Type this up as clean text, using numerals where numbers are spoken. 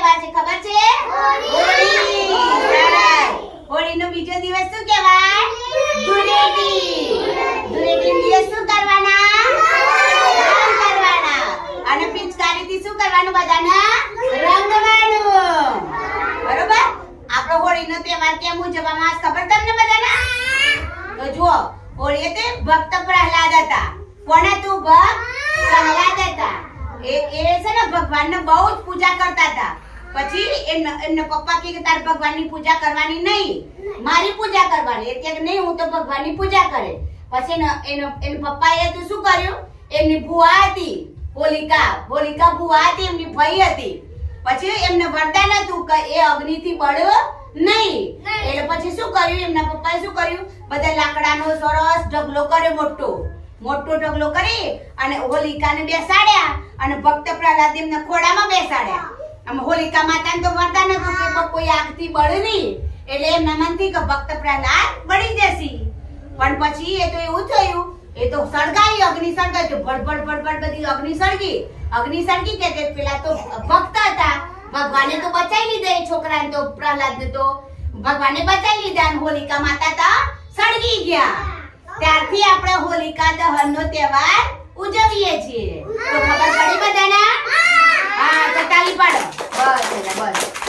તહેવાર છે ખબર છે? હોળી. હોળીનો બીજો દિવસ શું કહેવાય? ધૂળેટી. ધૂળેટીનો દિવસ શું કરવાના? રંગ કરવાના. અને પિચકારીથી શું કરવાનું? બધાને રંગવાનું. બરોબર? આપણો હોળીનો તહેવાર કેમ ઉજવવામાં આવે ખબર તમને બધાને? તો જુઓ, હોળી એટલે ભક્ત પ્રહલાદ હતા. કોણ હતું? ભક્ત પ્રહલાદ હતા. એ છે ને ભગવાનને બહુ જ પૂજા કરતા હતા. પછી એમના પપ્પા કે તાર ભગવાનની પૂજા કરવાની નહીં, મારી પૂજા કરવાની. એટલે કે નહીં, હું તો ભગવાનની પૂજા કરે. પછી એનો પપ્પાએ તો શું કર્યું? એમની ભુવા હતી હોલિકા ભુવા હતી, એમની ભાઈ હતી. પછી એમને વરદાન હતું કે એ અગ્નિથી બળે નહીં. એટલે પછી શું કર્યું? એમના પપ્પાએ શું કર્યું? બધા લાકડાનો સરસ ઢગલો કર્યો, મોટો ઢગલો કરી અને હોલિકાને બેસાડ્યા અને ભક્ત પ્રહલાદ એમને ખોડામાં બેસાડ્યા. આમ હોલિકા માતાને તો વરદાન હતું કે કોઈ આગથી બળે નહીં. એટલે એમના મનથી કે ભક્ત પ્રહલાદ બળી જશે. પણ પછી એ તો એવું થયું, એ તો સળગાઈ, અગ્નિ સળગાઈ, તો ભડભડ બધી અગ્નિ સળગી કે પેલા તો ભક્ત હતા, ભગવાને તો બચાવી લીધા. એ છોકરાને તો પ્રહલાદને તો ભગવાને બચાવી લીધા અને હોલિકા માતા તો સળગી ગયા. ત્યારથી આપણે હોલિકા દહનનો તહેવાર ઉજવીએ છીએ. તો ખબર પડી બધાને? હા, તો તાળી પાડો. બસ.